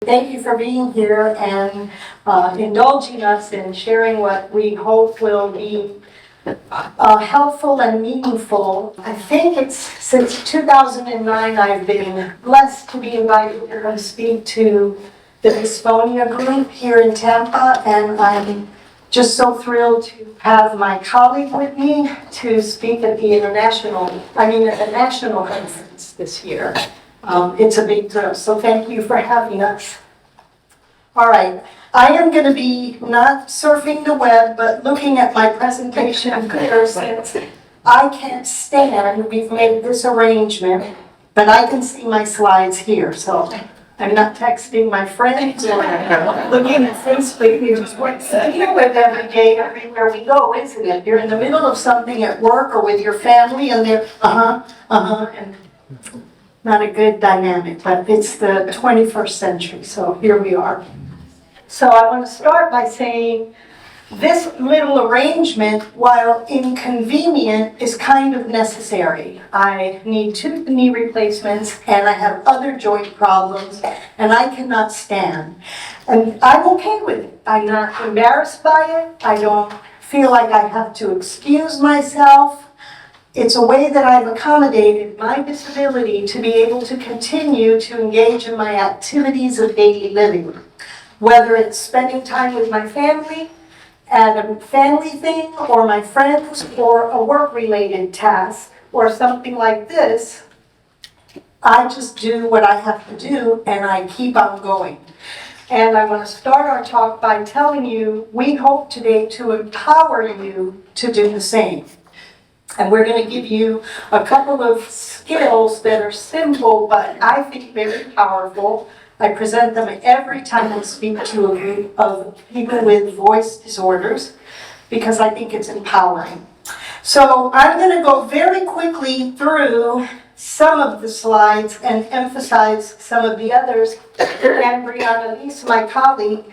thank you for being here and indulging us in sharing what we hope will be helpful and meaningful. I think it's since 2009 I've been blessed to be invited here to speak to the Dysphonia group here in Tampa, and I'm just so thrilled to have my colleague with me to speak at the national conference this year. It's a big thrill, so thank you for having us. All right, I am going to be not surfing the web, but looking at my presentation here since I can't stand. We've made this arrangement, but I can see my slides here, so I'm not texting my friends or looking at Facebook. It's what to deal with every day, everywhere we go, isn't it? You're in the middle of something at work or with your family, and they're and not a good dynamic, but it's the 21st century, so here we are. So I want to start by saying this little arrangement, while inconvenient, is kind of necessary. I need 2 knee replacements, and I have other joint problems, and I cannot stand. And I'm okay with it. I'm not embarrassed by it. I don't feel like I have to excuse myself. It's a way that I've accommodated my disability to be able to continue to engage in my activities of daily living, whether it's spending time with my family, at a family thing, or my friends, or a work-related task, or something like this. I just do what I have to do, and I keep on going. And I want to start our talk by telling you, we hope today to empower you to do the same. And we're going to give you a couple of skills that are simple, but I think very powerful. I present them every time I speak to a group of people with voice disorders because I think it's empowering. So I'm going to go very quickly through some of the slides and emphasize some of the others. And Brianalysse, my colleague,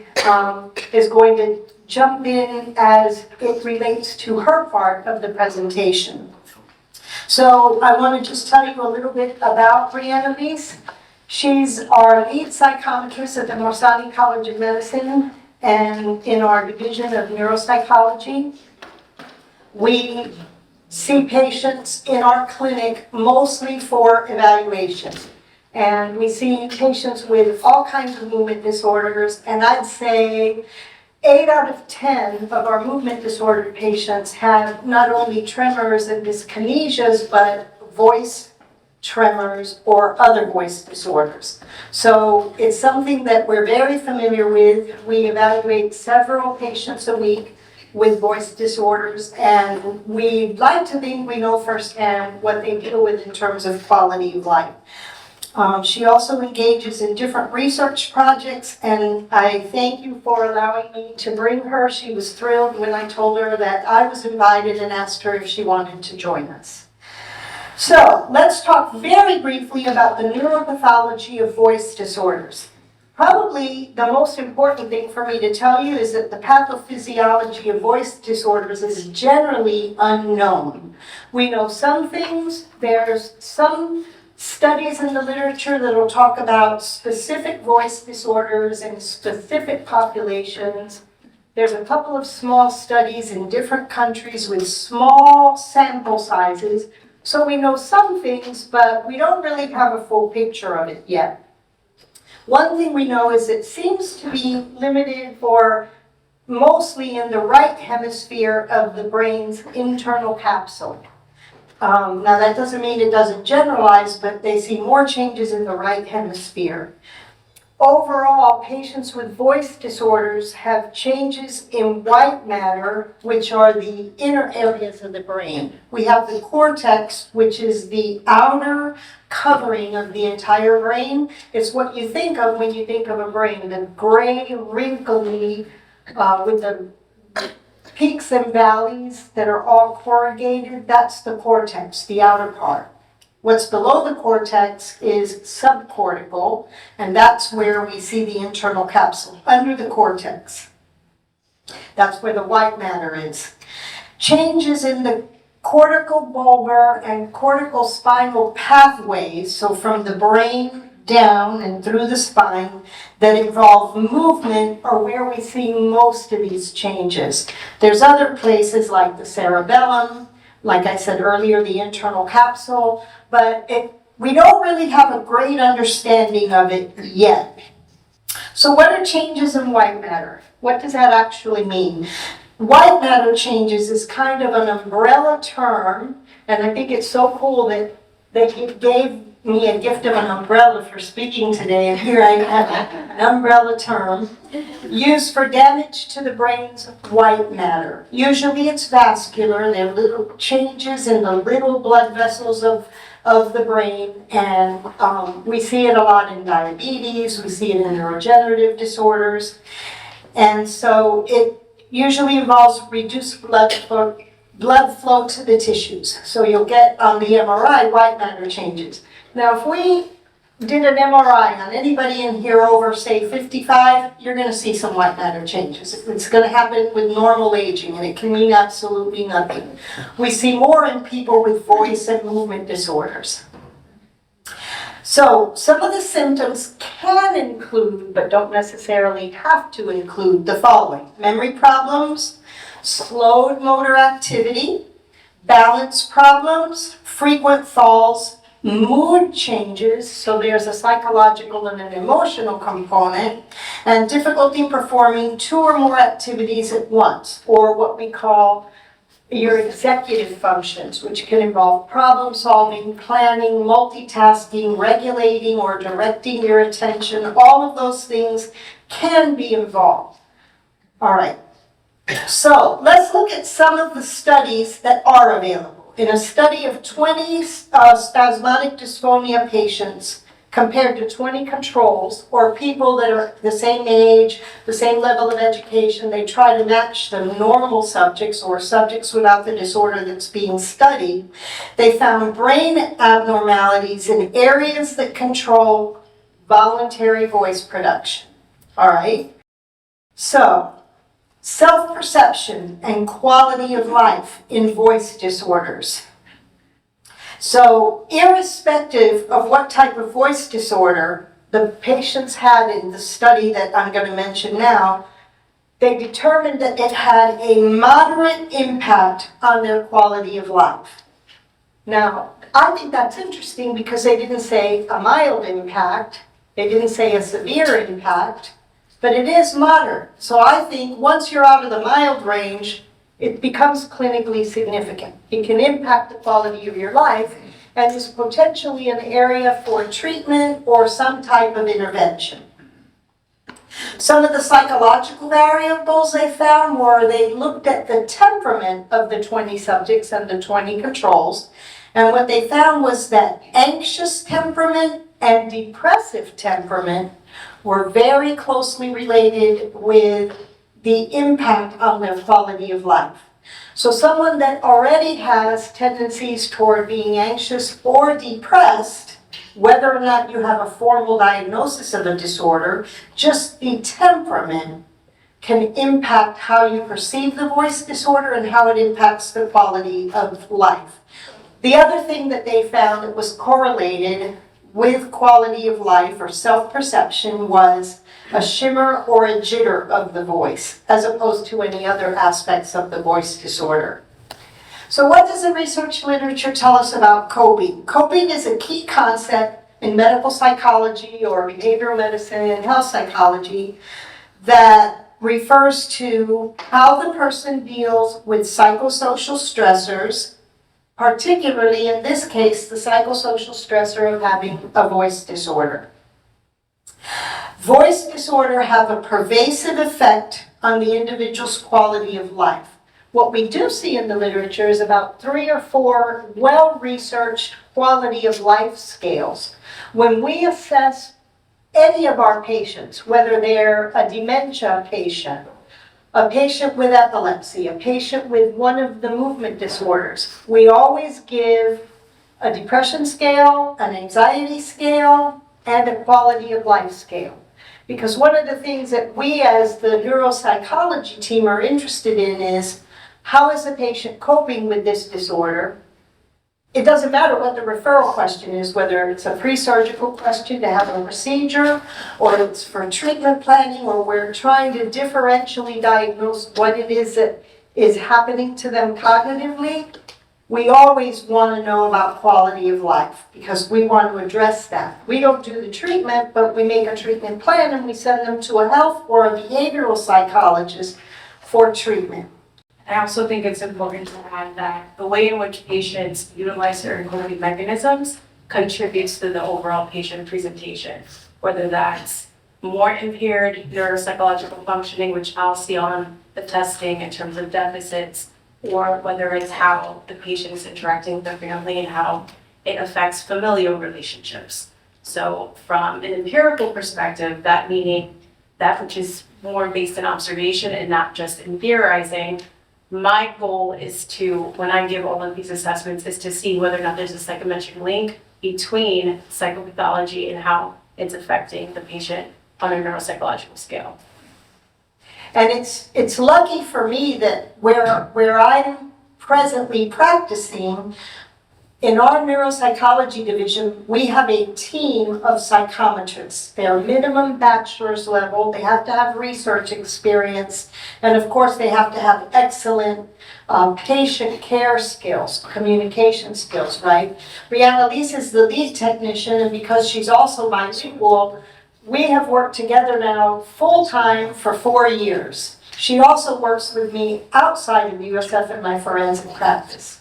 is going to jump in as it relates to her part of the presentation. So I want to just tell you a little bit about Brianalysse. She's our lead psychometrist at the Morsani College of Medicine and in our division of neuropsychology. We see patients in our clinic mostly for evaluation. And we see patients with all kinds of movement disorders, and I'd say 8 out of 10 of our movement disorder patients have not only tremors and dyskinesias, but voice tremors or other voice disorders. So it's something that we're very familiar with. We evaluate several patients a week with voice disorders, and we like to think we know firsthand what they deal with in terms of quality of life. She also engages in different research projects, and I thank you for allowing me to bring her. She was thrilled when I told her that I was invited and asked her if she wanted to join us. So let's talk very briefly about the neuropathology of voice disorders. Probably the most important thing for me to tell you is that the pathophysiology of voice disorders is generally unknown. We know some things. There's some studies in the literature that will talk about specific voice disorders in specific populations. There's a couple of small studies in different countries with small sample sizes. So we know some things, but we don't really have a full picture of it yet. One thing we know is it seems to be limited or mostly in the right hemisphere of the brain's internal capsule. Now that doesn't mean it doesn't generalize, but they see more changes in the right hemisphere. Overall, patients with voice disorders have changes in white matter, which are the inner areas of the brain. We have the cortex, which is the outer covering of the entire brain. It's what you think of when you think of a brain, the gray, wrinkly, with the peaks and valleys that are all corrugated. That's the cortex, the outer part. What's below the cortex is subcortical, and that's where we see the internal capsule, under the cortex. That's where the white matter is. Changes in the cortical bulbar and cortical spinal pathways, so from the brain down and through the spine that involve movement are where we see most of these changes. There's other places like the cerebellum, like I said earlier, the internal capsule, but we don't really have a great understanding of it yet. So what are changes in white matter? What does that actually mean? White matter changes is kind of an umbrella term, and I think it's so cool that they gave me a gift of an umbrella for speaking today, and here I have an umbrella term used for damage to the brain's white matter. Usually it's vascular, there are little changes in the little blood vessels of the brain, and we see it a lot in diabetes, we see it in neurodegenerative disorders, and so it usually involves reduced blood flow to the tissues. So you'll get on the MRI white matter changes. Now, if we did an MRI on anybody in here over, say, 55, you're going to see some white matter changes. It's going to happen with normal aging, and it can mean absolutely nothing. We see more in people with voice and movement disorders. So some of the symptoms can include, but don't necessarily have to include, the following: memory problems, slowed motor activity, balance problems, frequent falls, mood changes, so there's a psychological and an emotional component, and difficulty performing 2 or more activities at once, or what we call your executive functions, which can involve problem solving, planning, multitasking, regulating or directing your attention. All of those things can be involved. All right, so let's look at some of the studies that are available. In a study of 20 spasmodic dysphonia patients compared to 20 controls, or people that are the same age, the same level of education, they try to match the normal subjects or subjects without the disorder that's being studied. They found brain abnormalities in areas that control voluntary voice production. All right? So, self-perception and quality of life in voice disorders. So, irrespective of what type of voice disorder the patients had in the study that I'm going to mention now, they determined that it had a moderate impact on their quality of life. Now, I think that's interesting because they didn't say a mild impact, they didn't say a severe impact, but it is moderate. So I think once you're out of the mild range, it becomes clinically significant. It can impact the quality of your life and is potentially an area for treatment or some type of intervention. Some of the psychological variables they found were they looked at the temperament of the 20 subjects and the 20 controls, and what they found was that anxious temperament and depressive temperament were very closely related with the impact on their quality of life. So someone that already has tendencies toward being anxious or depressed, whether or not you have a formal diagnosis of a disorder, just the temperament can impact how you perceive the voice disorder and how it impacts the quality of life. The other thing that they found that was correlated with quality of life or self-perception was a shimmer or a jitter of the voice, as opposed to any other aspects of the voice disorder. So what does the research literature tell us about coping? Coping is a key concept in medical psychology or behavioral medicine and health psychology that refers to how the person deals with psychosocial stressors, particularly in this case, the psychosocial stressor of having a voice disorder. Voice disorder have a pervasive effect on the individual's quality of life. What we do see in the literature is about 3 or 4 well-researched quality of life scales. When we assess any of our patients, whether they're a dementia patient, a patient with epilepsy, a patient with one of the movement disorders, we always give a depression scale, an anxiety scale, and a quality of life scale. Because one of the things that we as the neuropsychology team are interested in is how is the patient coping with this disorder? it doesn't matter what the referral question is, whether it's a pre-surgical question to have a procedure, or it's for treatment planning, or we're trying to differentially diagnose what it is that is happening to them cognitively. We always want to know about quality of life because we want to address that. We don't do the treatment, but we make a treatment plan and we send them to a health or a behavioral psychologist for treatment. I also think it's important to add that the way in which patients utilize certain coping mechanisms contributes to the overall patient presentation, whether that's more impaired neuropsychological functioning, which I'll see on the testing in terms of deficits, or whether it's how the patient is interacting with their family and how it affects familial relationships. So from an empirical perspective, that meaning that which is more based in observation and not just in theorizing, my goal is to, when I give all of these assessments, is to see whether or not there's a psychometric link between psychopathology and how it's affecting the patient on a neuropsychological scale. And it's lucky for me that where I'm presently practicing, in our neuropsychology division, we have a team of psychometrists. They're minimum bachelor's level, they have to have research experience, and of course they have to have excellent patient care skills, communication skills, right? Brianalysse is the lead technician, and because she's also bilingual, we have worked together now full-time for 4 years. She also works with me outside of USF in my forensic practice.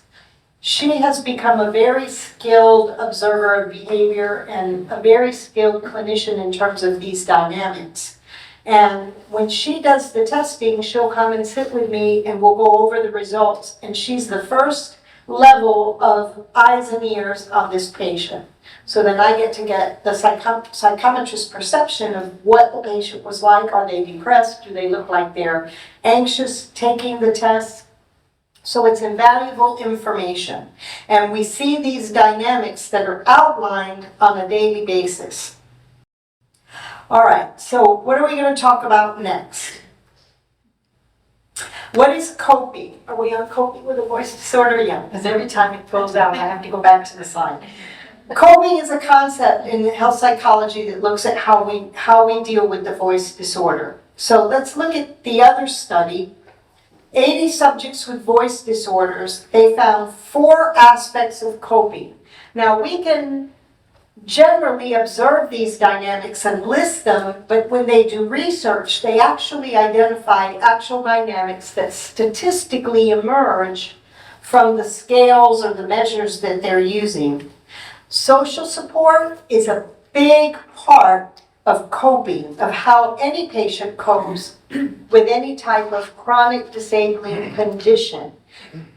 She has become a very skilled observer of behavior and a very skilled clinician in terms of these dynamics. And when she does the testing, she'll come and sit with me and we'll go over the results. And she's the first level of eyes and ears on this patient. So then I get to get the psychometrist's perception of what the patient was like. Are they depressed? Do they look like they're anxious taking the test? So it's invaluable information. And we see these dynamics that are outlined on a daily basis. All right, so what are we going to talk about next? What is coping? Are we on coping with a voice disorder? Yeah, because every time it goes out, I have to go back to the slide. Coping is a concept in health psychology that looks at how we deal with the voice disorder. So let's look at the other study. 80 subjects with voice disorders, they found 4 aspects of coping. Now we can generally observe these dynamics and list them, but when they do research, they actually identify actual dynamics that statistically emerge from the scales or the measures that they're using. Social support is a big part of coping, of how any patient copes with any type of chronic disabling condition.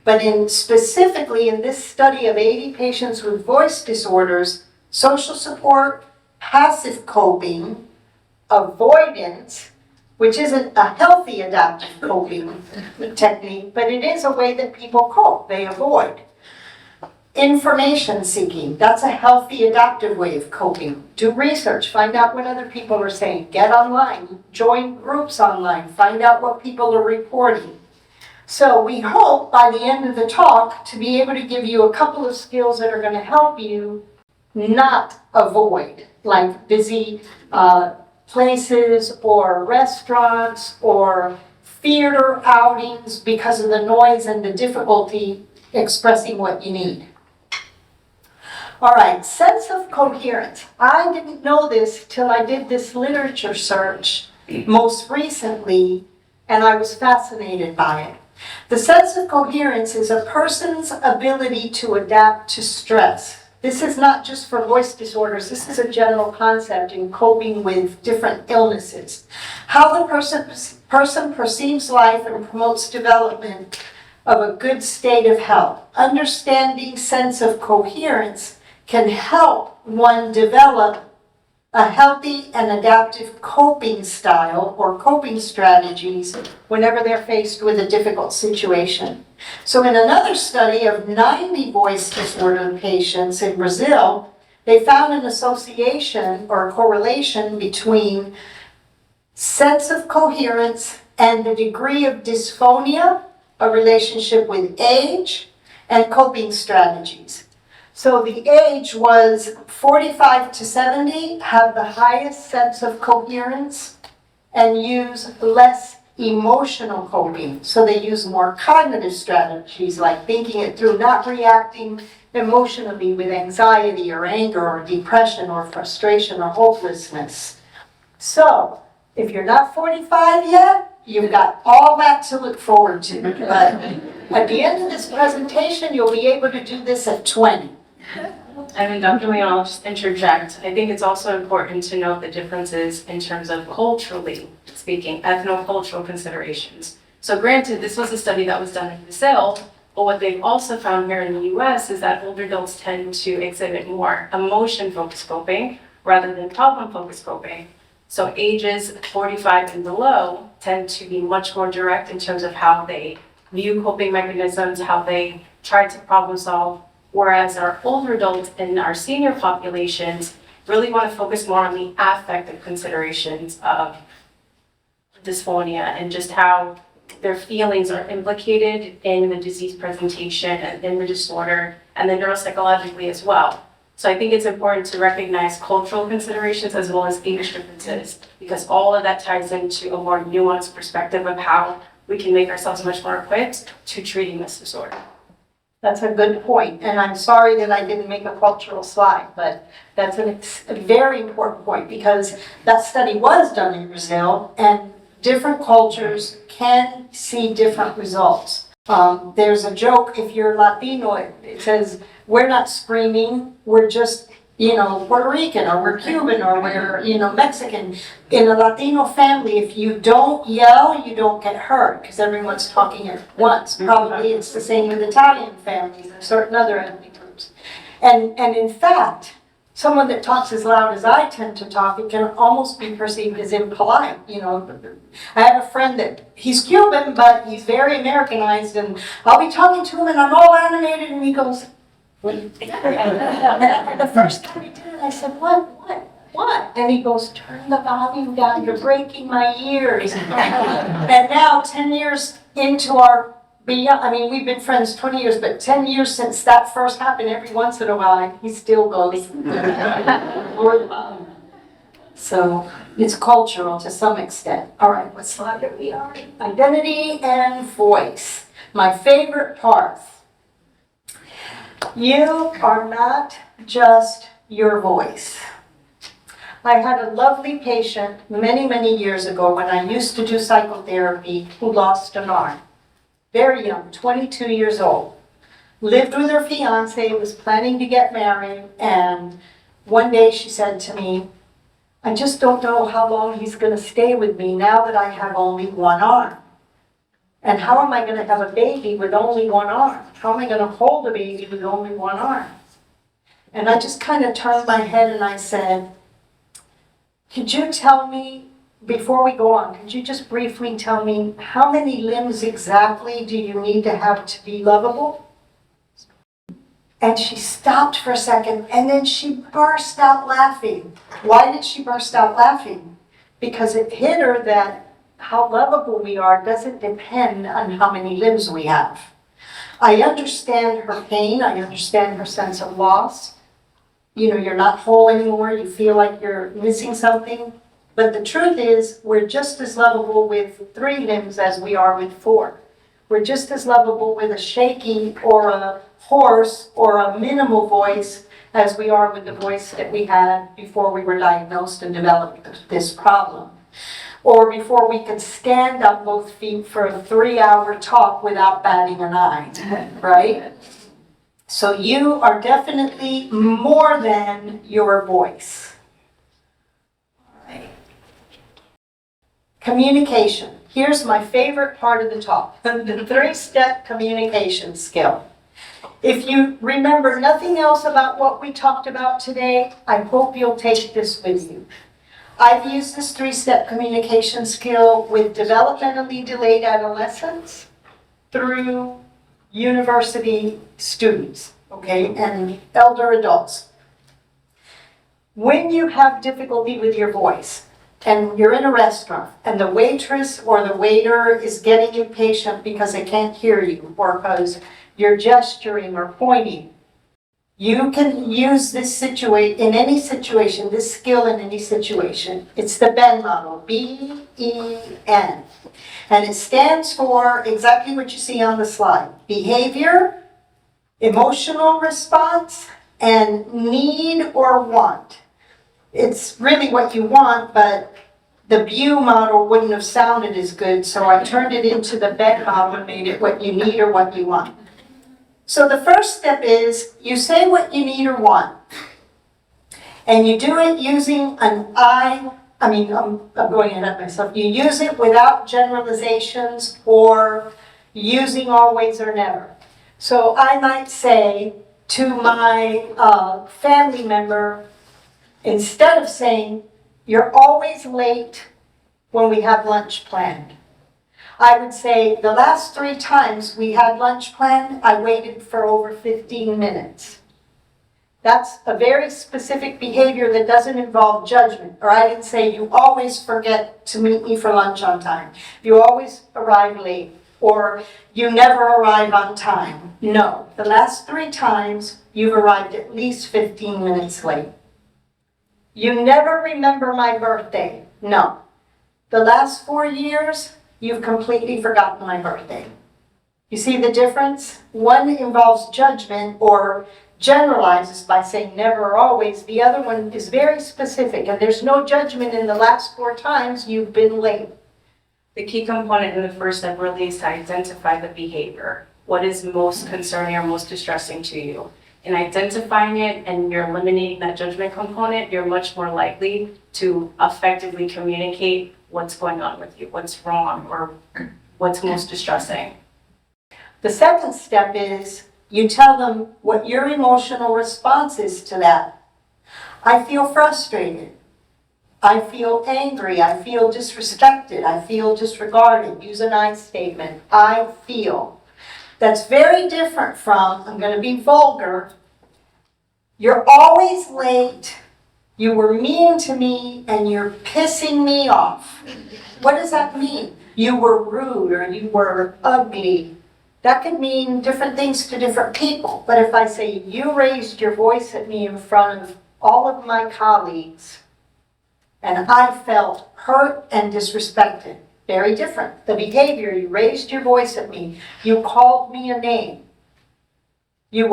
But specifically in this study of 80 patients with voice disorders, social support, passive coping, avoidance, which isn't a healthy adaptive coping technique, but it is a way that people cope, they avoid. Information seeking, that's a healthy adaptive way of coping. Do research, find out what other people are saying. Get online, join groups online, find out what people are reporting. So we hope by the end of the talk to be able to give you a couple of skills that are going to help you not avoid, like busy places or restaurants or theater outings because of the noise and the difficulty expressing what you need. All right, sense of coherence. I didn't know this till I did this literature search most recently, and I was fascinated by it. The sense of coherence is a person's ability to adapt to stress. This is not just for voice disorders, this is a general concept in coping with different illnesses. How the person perceives life and promotes development of a good state of health. Understanding sense of coherence can help one develop a healthy and adaptive coping style or coping strategies whenever they're faced with a difficult situation. So in another study of 90 voice disorder patients in Brazil, they found an association or a correlation between sense of coherence and the degree of dysphonia, a relationship with age, and coping strategies. So the age was 45 to 70, have the highest sense of coherence, and use less emotional coping. So they use more cognitive strategies like thinking it through, not reacting emotionally with anxiety or anger or depression or frustration or hopelessness. So if you're not 45 yet, you've got all that to look forward to. But at the end of this presentation, you'll be able to do this at 20. And then Dr. Leon, I'll just interject. I think it's also important to note the differences in terms of culturally speaking, ethnocultural considerations. So granted, this was a study that was done in Brazil, but what they've also found here in the US is that older adults tend to exhibit more emotion-focused coping rather than problem-focused coping. So ages 45 and below tend to be much more direct in terms of how they view coping mechanisms, how they try to problem solve, whereas our older adults and our senior populations really want to focus more on the affective considerations of dysphonia and just how their feelings are implicated in the disease presentation and in the disorder, and then neuropsychologically as well. So I think it's important to recognize cultural considerations as well as age differences, because all of that ties into a more nuanced perspective of how we can make ourselves much more equipped to treating this disorder. That's a good point, and I'm sorry that I didn't make a cultural slide, but that's a very important point, because that study was done in Brazil, and different cultures can see different results. There's a joke, if you're Latino, it says, we're not screaming, we're just, Puerto Rican, or we're Cuban, or we're, Mexican. In a Latino family, if you don't yell, you don't get hurt, because everyone's talking at once. Probably it's the same with Italian families and certain other ethnic groups. And in fact, someone that talks as loud as I tend to talk, it can almost be perceived as impolite. I have a friend that he's Cuban, but he's very Americanized, and I'll be talking to him and I'm all animated, and he goes, what? And the first time he did it, I said, what? And he goes, turn the volume down, you're breaking my ears. And now, 10 years into we've been friends 20 years, but 10 years since that first happened, every once in a while, he still goes, Lord love. So it's cultural to some extent. All right, what slide are we on? Identity and voice. My favorite part. You are not just your voice. I had a lovely patient many, many years ago when I used to do psychotherapy who lost an arm. Very young, 22 years old. Lived with her fiance, was planning to get married, and one day she said to me, I just don't know how long he's going to stay with me now that I have only one arm. And how am I going to have a baby with only one arm? How am I going to hold a baby with only one arm? And I just kind of turned my head and I said, could you tell me, before we go on, could you just briefly tell me how many limbs exactly do you need to have to be lovable? And she stopped for a second and then she burst out laughing. Why did she burst out laughing? Because it hit her that how lovable we are doesn't depend on how many limbs we have. I understand her pain. I understand her sense of loss. You're not whole anymore. You feel like you're missing something. But the truth is, we're just as lovable with 3 limbs as we are with 4. We're just as lovable with a shaky or a hoarse or a minimal voice as we are with the voice that we had before we were diagnosed and developed this problem. Or before we could stand on both feet for a 3-hour talk without batting an eye, right? So you are definitely more than your voice. All right. Communication. Here's my favorite part of the talk, the 3-step communication skill. If you remember nothing else about what we talked about today, I hope you'll take this with you. I've used this 3-step communication skill with developmentally delayed adolescents through university students, okay, and elder adults. When you have difficulty with your voice and you're in a restaurant and the waitress or the waiter is getting impatient because they can't hear you or because you're gesturing or pointing, You can use this in any situation, this skill in any situation. It's the BEN model, B-E-N. And it stands for exactly what you see on the slide. Behavior, emotional response, and need or want. It's really what you want, but the BU model wouldn't have sounded as good, so I turned it into the BEN model and made it what you need or what you want. So the first step is you say what you need or want. And you do it using an I'm going ahead of myself. You use it without generalizations or using always or never. So I might say to my family member, instead of saying, you're always late when we have lunch planned, I would say, the last 3 times we had lunch planned, I waited for over 15 minutes. That's a very specific behavior that doesn't involve judgment. Or I didn't say, you always forget to meet me for lunch on time. You always arrive late. Or you never arrive on time. No, the last 3 times you've arrived at least 15 minutes late. You never remember my birthday. No. The last 4 years, you've completely forgotten my birthday. You see the difference? One involves judgment or generalizes by saying never or always. The other one is very specific, and there's no judgment in the last 4 times you've been late. The key component in the first step really is to identify the behavior. What is most concerning or most distressing to you? In identifying it and you're eliminating that judgment component, you're much more likely to effectively communicate what's going on with you, what's wrong, or what's most distressing. The second step is you tell them what your emotional response is to that. I feel frustrated. I feel angry. I feel disrespected. I feel disregarded. Use an I statement. I feel. That's very different from, I'm going to be vulgar, you're always late, you were mean to me, and you're pissing me off. What does that mean? You were rude or you were ugly. That could mean different things to different people. But if I say you raised your voice at me in front of all of my colleagues, and I felt hurt and disrespected, very different. The behavior, you raised your voice at me, you called me a name, you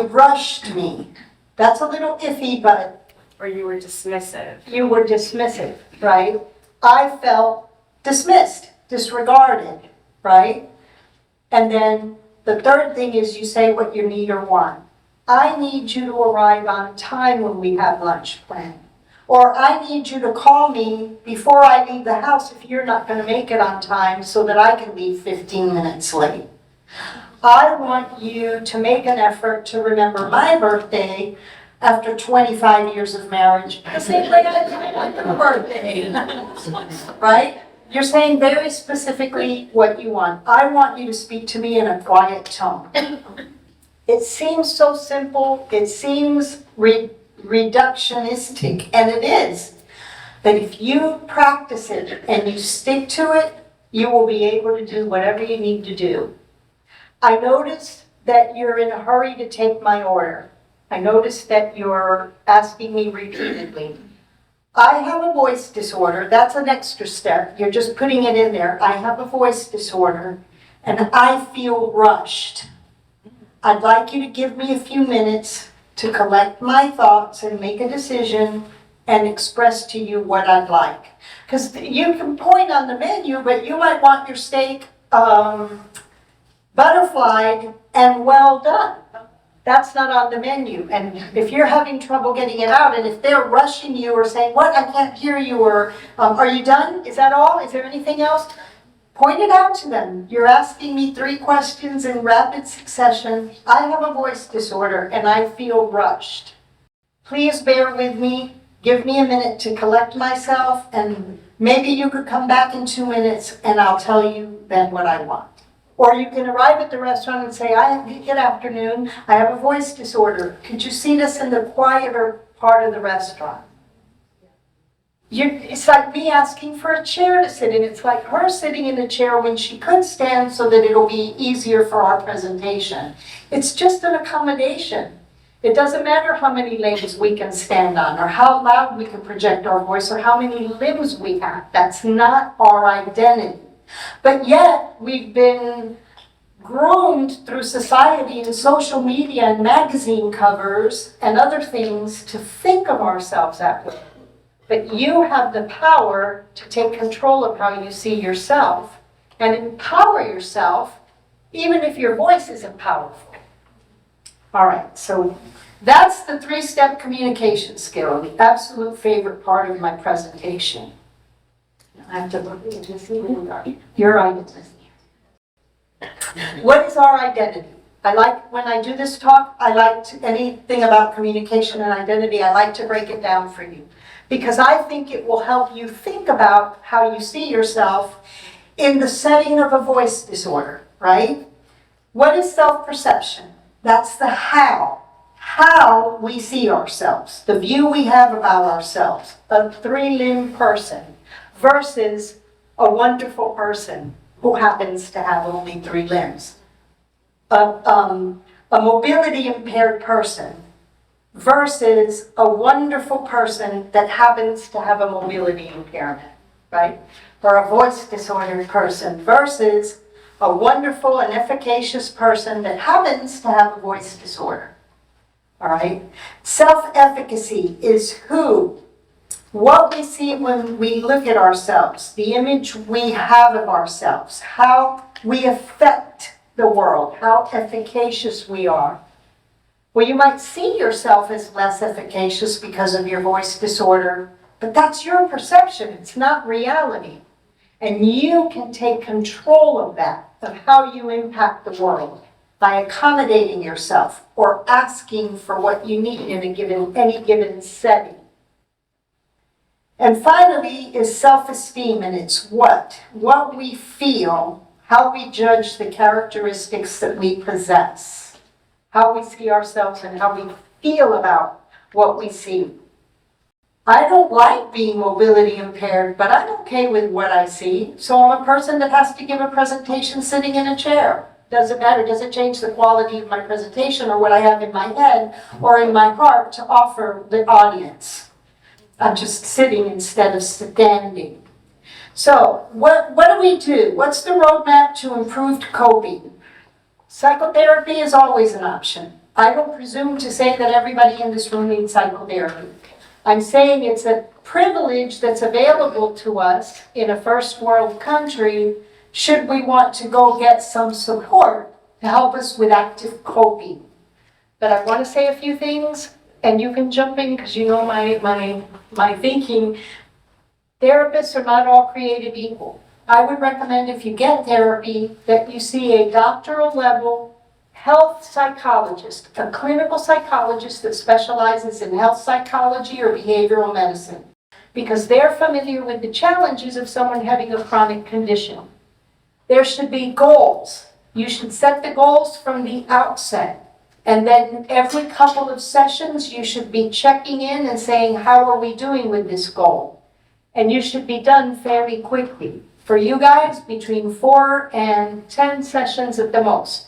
rushed me. That's a little iffy, but... Or you were dismissive. You were dismissive, right? I felt dismissed, disregarded, right? And then the third thing is you say what you need or want. I need you to arrive on time when we have lunch planned. Or I need you to call me before I leave the house if you're not going to make it on time so that I can leave 15 minutes late. I want you to make an effort to remember my birthday after 25 years of marriage. The same way I want your birthday. Right? You're saying very specifically what you want. I want you to speak to me in a quiet tone. It seems so simple. It seems reductionistic, and it is. But if you practice it and you stick to it, you will be able to do whatever you need to do. I noticed that you're in a hurry to take my order. I noticed that you're asking me repeatedly. I have a voice disorder. That's an extra step. You're just putting it in there. I have a voice disorder, and I feel rushed. I'd like you to give me a few minutes to collect my thoughts and make a decision and express to you what I'd like. Because you can point on the menu, but you might want your steak butterflied and well done. That's not on the menu. And if you're having trouble getting it out, and if they're rushing you or saying, what, I can't hear you, or are you done? Is that all? Is there anything else? Point it out to them. You're asking me 3 questions in rapid succession. I have a voice disorder and I feel rushed. Please bear with me. Give me a minute to collect myself, and maybe you could come back in 2 minutes and I'll tell you then what I want. Or you can arrive at the restaurant and say, good afternoon, I have a voice disorder. Could you seat us in the quieter part of the restaurant? It's like me asking for a chair to sit in. It's like her sitting in a chair when she could stand so that it'll be easier for our presentation. It's just an accommodation. It doesn't matter how many legs we can stand on, or how loud we can project our voice, or how many limbs we have. That's not our identity. But yet, we've been groomed through society and social media and magazine covers and other things to think of ourselves that way. But you have the power to take control of how you see yourself and empower yourself, even if your voice isn't powerful. All right, so that's the 3-step communication skill, the absolute favorite part of my presentation. I have to look into see your identity. What is our identity? I like, when I do this talk, I like to, anything about communication and identity, I like to break it down for you. Because I think it will help you think about how you see yourself in the setting of a voice disorder, right? What is self-perception? That's the how we see ourselves, the view we have about ourselves, a 3-limb person versus a wonderful person who happens to have only 3 limbs. A mobility impaired person versus a wonderful person that happens to have a mobility impairment, right? Or a voice disordered person versus a wonderful and efficacious person that happens to have a voice disorder, all right? Self-efficacy is who, what we see when we look at ourselves, the image we have of ourselves, how we affect the world, how efficacious we are. Well, you might see yourself as less efficacious because of your voice disorder, but that's your perception, it's not reality. And you can take control of that, of how you impact the world by accommodating yourself or asking for what you need in any given setting. And finally is self-esteem, and it's what we feel, how we judge the characteristics that we possess, how we see ourselves and how we feel about what we see. I don't like being mobility impaired, but I'm okay with what I see. So I'm a person that has to give a presentation sitting in a chair. Doesn't matter, doesn't change the quality of my presentation or what I have in my head or in my heart to offer the audience. I'm just sitting instead of standing. So what do we do? What's the roadmap to improved coping? Psychotherapy is always an option. I don't presume to say that everybody in this room needs psychotherapy. I'm saying it's a privilege that's available to us in a first world country should we want to go get some support to help us with active coping. But I want to say a few things, and you can jump in because you know my thinking. Therapists are not all created equal. I would recommend if you get therapy that you see a doctoral level health psychologist, a clinical psychologist that specializes in health psychology or behavioral medicine, because they're familiar with the challenges of someone having a chronic condition. There should be goals. You should set the goals from the outset. And then every couple of sessions, you should be checking in and saying, how are we doing with this goal? And you should be done fairly quickly. For you guys, between 4 and 10 sessions at the most.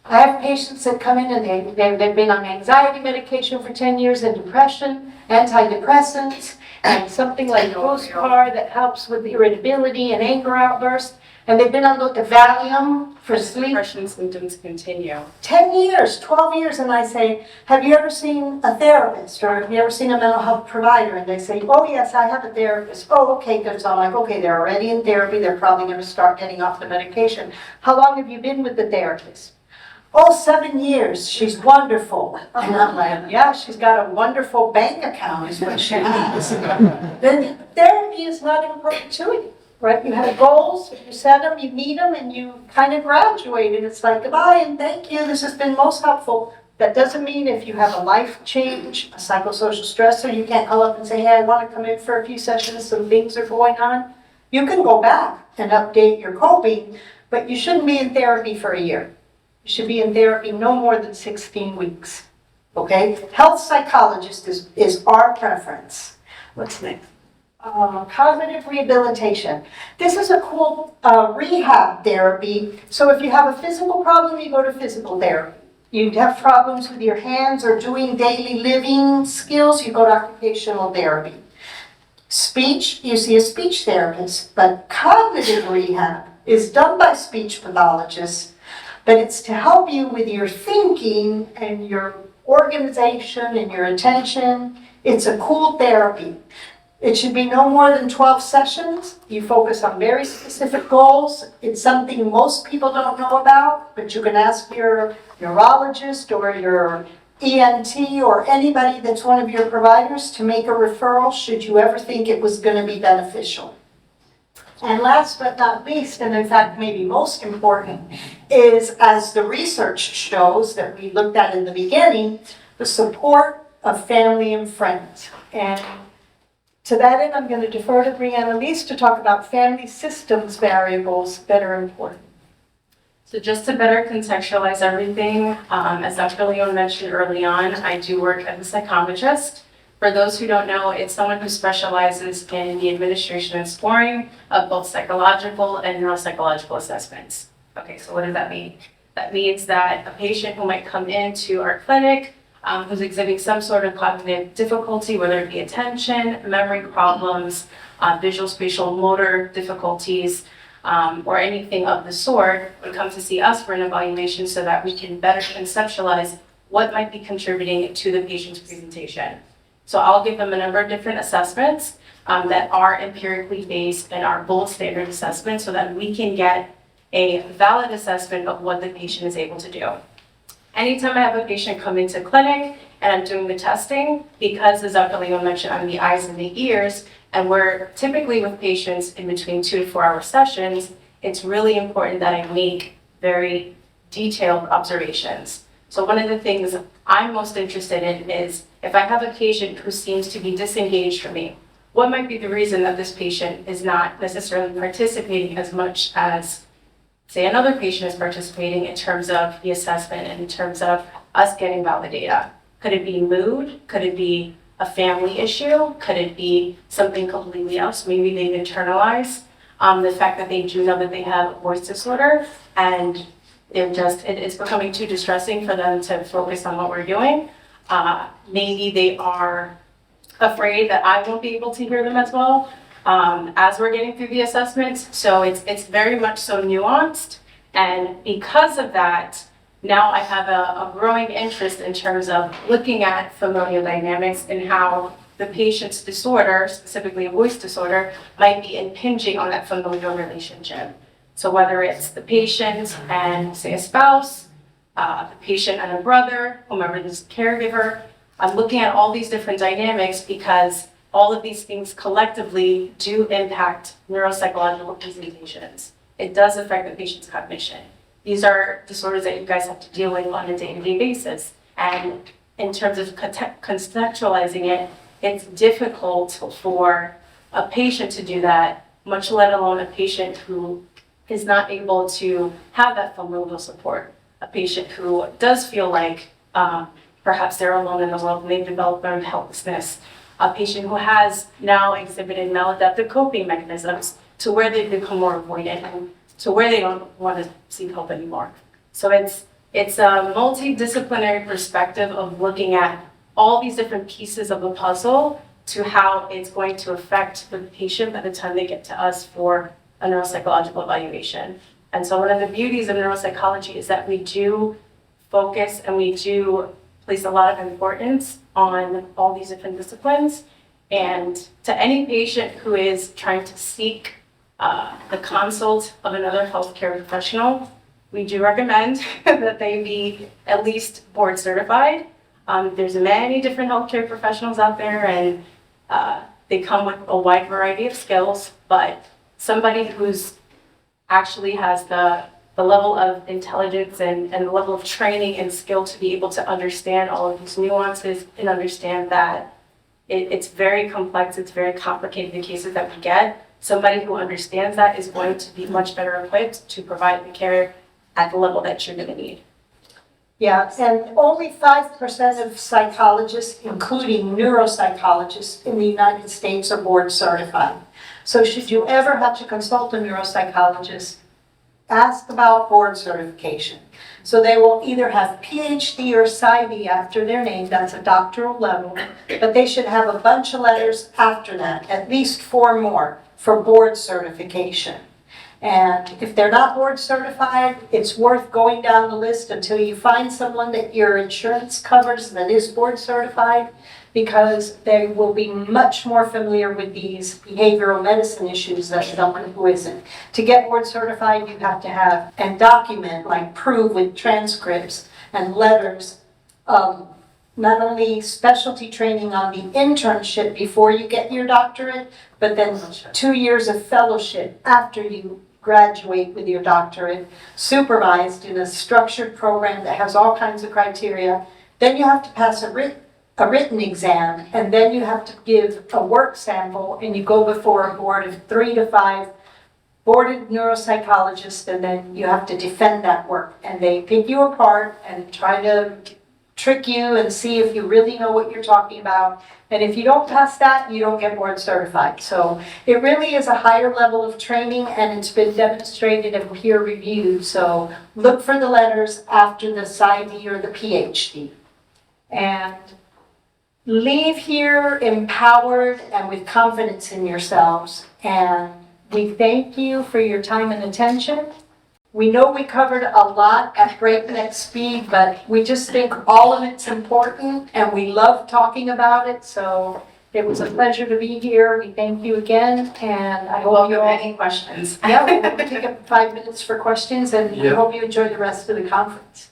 I have patients that come in and they've been on anxiety medication for 10 years and depression, antidepressants, and something like Postpar that helps with irritability and anger outbursts. And they've been on the Valium for sleep. Depression symptoms continue. 10 years, 12 years, and I say, have you ever seen a therapist or have you ever seen a mental health provider? And they say, oh yes, I have a therapist. Oh, okay, good. So I'm like, okay, they're already in therapy. They're probably going to start getting off the medication. How long have you been with the therapist? Oh, 7 years. She's wonderful. And I'm like, yeah, she's got a wonderful bank account is what she has. Then therapy is not in perpetuity. Right? You have goals, you set them, you meet them, and you kind of graduate. And it's like, goodbye and thank you. This has been most helpful. That doesn't mean if you have a life change, a psychosocial stressor, you can't call up and say, hey, I want to come in for a few sessions. Some things are going on. You can go back and update your coping, but you shouldn't be in therapy for a year. You should be in therapy no more than 16 weeks. Okay? Health psychologist is our preference. What's next? cognitive rehabilitation. This is a cool rehab therapy. So if you have a physical problem, you go to physical therapy. You have problems with your hands or doing daily living skills, you go to occupational therapy. Speech, you see a speech therapist, but cognitive rehab is done by speech pathologists, but it's to help you with your thinking and your organization and your attention. It's a cool therapy. It should be no more than 12 sessions. You focus on very specific goals. It's something most people don't know about, but you can ask your neurologist or your ENT or anybody that's one of your providers to make a referral should you ever think it was going to be beneficial. And last but not least, and in fact maybe most important, is as the research shows that we looked at in the beginning, the support of family and friends. And to that end, I'm going to defer to Brianalysse to talk about family systems variables that are important. So just to better contextualize everything, as Dr. Leon mentioned early on, I do work as a psychometrist. For those who don't know, it's someone who specializes in the administration and scoring of both psychological and neuropsychological assessments. Okay, so what does that mean? That means that a patient who might come into our clinic who's exhibiting some sort of cognitive difficulty, whether it be attention, memory problems, visual, spatial, motor difficulties, or anything of the sort, would come to see us for an evaluation so that we can better conceptualize what might be contributing to the patient's presentation. So I'll give them a number of different assessments that are empirically based and are gold standard assessments so that we can get a valid assessment of what the patient is able to do. Anytime I have a patient come into clinic and I'm doing the testing, because as Dr. Leon mentioned, I'm the eyes and the ears, and we're typically with patients in between 2 to 4 hour sessions, it's really important that I make very detailed observations. So one of the things I'm most interested in is if I have a patient who seems to be disengaged from me, what might be the reason that this patient is not necessarily participating as much as, say, another patient is participating in terms of the assessment and in terms of us getting valid data? Could it be mood? Could it be a family issue? Could it be something completely else? Maybe they've internalized the fact that they do know that they have a voice disorder and it's becoming too distressing for them to focus on what we're doing. Maybe they are afraid that I won't be able to hear them as well as we're getting through the assessments. So it's very much so nuanced. And because of that, now I have a growing interest in terms of looking at familial dynamics and how the patient's disorder, specifically a voice disorder, might be impinging on that familial relationship. So whether it's the patient and, say, a spouse, the patient and a brother, whomever is the caregiver, I'm looking at all these different dynamics because all of these things collectively do impact neuropsychological presentations. It does affect the patient's cognition. These are disorders that you guys have to deal with on a day-to-day basis. And in terms of contextualizing it, it's difficult for a patient to do that, much let alone a patient who is not able to have that familial support. A patient who does feel like perhaps they're alone in the world and they've developed learned helplessness. A patient who has now exhibited maladaptive coping mechanisms to where they become more avoidant and to where they don't want to seek help anymore. So it's a multidisciplinary perspective of looking at all these different pieces of the puzzle to how it's going to affect the patient by the time they get to us for a neuropsychological evaluation. And so one of the beauties of neuropsychology is that we do focus and we do place a lot of importance on all these different disciplines. And to any patient who is trying to seek the consult of another healthcare professional, we do recommend that they be at least board certified. There's many different healthcare professionals out there and they come with a wide variety of skills, but somebody who's actually has the level of intelligence and the level of training and skill to be able to understand all of these nuances and understand that it's very complex, it's very complicated, the cases that we get. Somebody who understands that is going to be much better equipped to provide the care at the level that you're going to need. Yeah, and only 5% of psychologists, including neuropsychologists in the United States, are board certified. So should you ever have to consult a neuropsychologist, ask about board certification. So they will either have PhD or PsyD after their name, that's a doctoral level, but they should have a bunch of letters after that, at least 4 more for board certification. And if they're not board certified, it's worth going down the list until you find someone that your insurance covers that is board certified, because they will be much more familiar with these behavioral medicine issues than someone who isn't. To get board certified, you have to have and document, like prove with transcripts and letters, not only specialty training on the internship before you get your doctorate, but then 2 years of fellowship after you graduate with your doctorate, supervised in a structured program that has all kinds of criteria. Then you have to pass a written exam, and then you have to give a work sample, and you go before a board of 3 to 5 boarded neuropsychologists, and then you have to defend that work. And they pick you apart and try to trick you and see if you really know what you're talking about. And if you don't pass that, you don't get board certified. So it really is a higher level of training, and it's been demonstrated and peer reviewed. So look for the letters after the PsyD or the PhD. And leave here empowered and with confidence in yourselves. And we thank you for your time and attention. We know we covered a lot at breakneck speed, but we just think all of it's important, and we love talking about it. So it was a pleasure to be here. We thank you again, and I hope you all any questions. Yeah, we'll take up 5 minutes for questions, and I hope you enjoy the rest of the conference.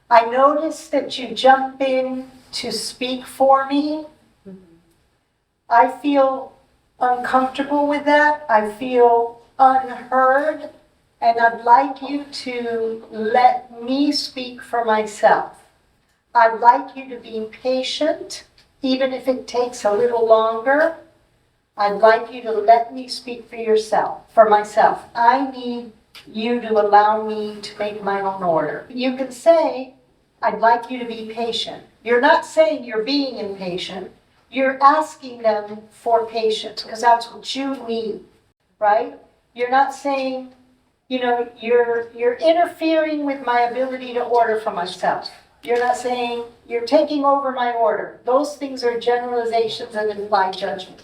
I noticed that you jump in to speak for me. I feel uncomfortable with that. I feel unheard. And I'd like you to let me speak for myself. I'd like you to be patient, even if it takes a little longer. I'd like you to let me speak for myself. I need you to allow me to make my own order. You can say, I'd like you to be patient. You're not saying you're being impatient. You're asking them for patience, because that's what you need, right? You're not saying, you're interfering with my ability to order for myself. You're not saying, you're taking over my order. Those things are generalizations and implied judgment.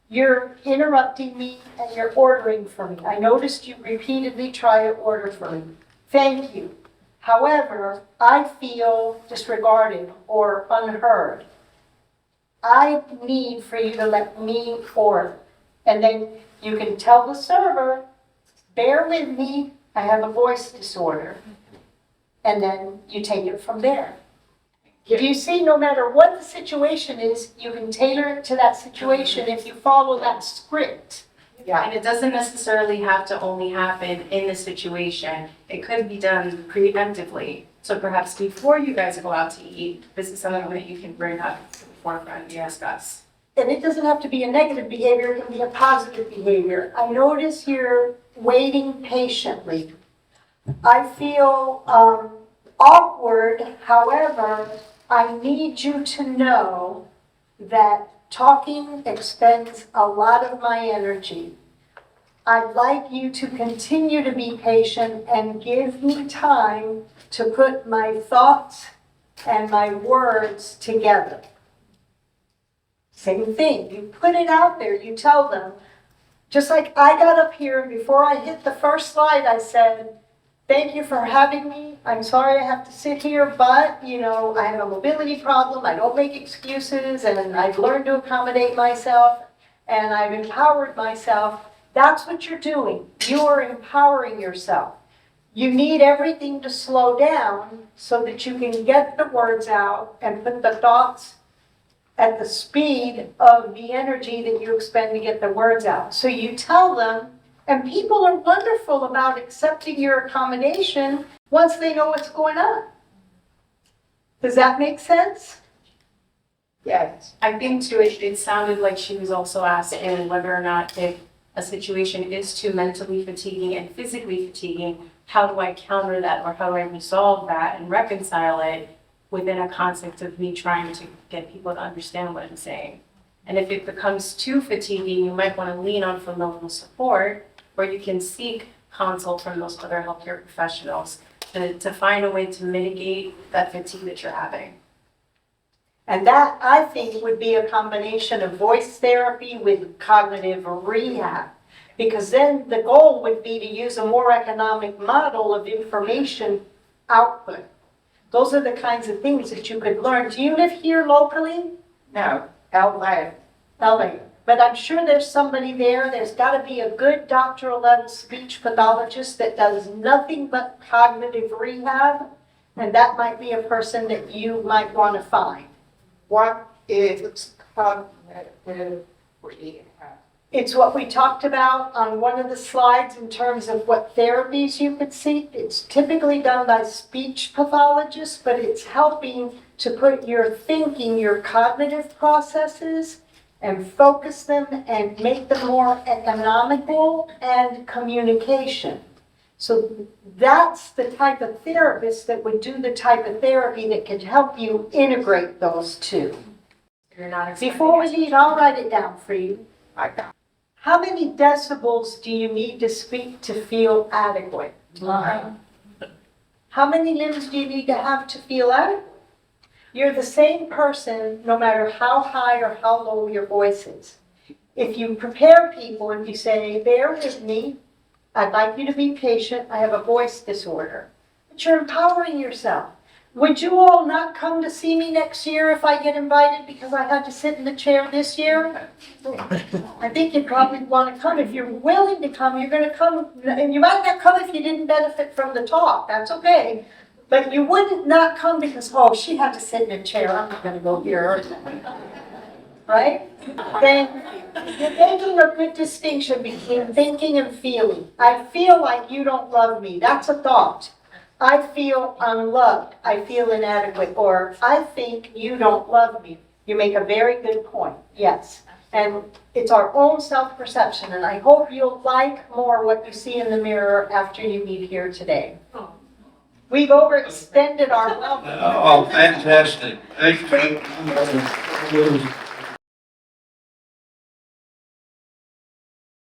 You're interrupting me and you're ordering for me. I noticed you repeatedly try to order for me. Thank you. However, I feel disregarded or unheard. I need for you to let me order. And then you can tell the server, bear with me, I have a voice disorder. And then you take it from there. If you see, no matter what the situation is, you can tailor it to that situation if you follow that script. Yeah, and it doesn't necessarily have to only happen in the situation. It could be done preemptively. So perhaps before you guys go out to eat, this is something that you can bring up to the forefront and discuss. And it doesn't have to be a negative behavior, it can be a positive behavior. I notice you're waiting patiently. I feel awkward, however, I need you to know that talking expends a lot of my energy. I'd like you to continue to be patient and give me time to put my thoughts and my words together. Same thing, you put it out there, you tell them. Just like I got up here and before I hit the first slide, I said, thank you for having me. I'm sorry I have to sit here, but, I have a mobility problem. I don't make excuses, and I've learned to accommodate myself, and I've empowered myself. That's what you're doing. You are empowering yourself. You need everything to slow down so that you can get the words out and put the thoughts at the speed of the energy that you expend to get the words out. So you tell them, and people are wonderful about accepting your accommodation once they know what's going on. Does that make sense? Yes. I think too, it sounded like she was also asking whether or not if a situation is too mentally fatiguing and physically fatiguing how do I counter that, or how do I resolve that and reconcile it within a context of me trying to get people to understand what I'm saying. And if it becomes too fatiguing, you might want to lean on familial support, where you can seek consult from those other healthcare professionals to find a way to mitigate that fatigue that you're having. And that, I think, would be a combination of voice therapy with cognitive rehab. Because then the goal would be to use a more economic model of information output. Those are the kinds of things that you could learn. Do you live here locally? No, LA. LA. But I'm sure there's somebody there. There's got to be a good doctoral level speech pathologist that does nothing but cognitive rehab. And that might be a person that you might want to find. What is cognitive rehab? It's what we talked about on one of the slides in terms of what therapies you could seek. It's typically done by speech pathologists, but it's helping to put your thinking, your cognitive processes, and focus them and make them more economical and communication. So that's the type of therapist that would do the type of therapy that could help you integrate those two. You're not Before we leave, I'll write it down for you. I got How many decibels do you need to speak to feel adequate? How many limbs do you need to have to feel adequate? You're the same person no matter how high or how low your voice is. If you prepare people and you say, bear with me, I'd like you to be patient, I have a voice disorder. But you're empowering yourself. Would you all not come to see me next year if I get invited because I had to sit in the chair this year? I think you'd probably want to come. If you're willing to come, you're going to come. And you might not come if you didn't benefit from the talk. That's okay. But you wouldn't not come because, oh, she had to sit in a chair. I'm not going to go here. Right? Then you're making a good distinction between thinking and feeling. I feel like you don't love me. That's a thought. I feel unloved. I feel inadequate. Or I think you don't love me. You make a very good point. Yes. And it's our own self-perception. And I hope you'll like more what you see in the mirror after you leave here today. We've overextended our welcome. Oh, fantastic. Thank you.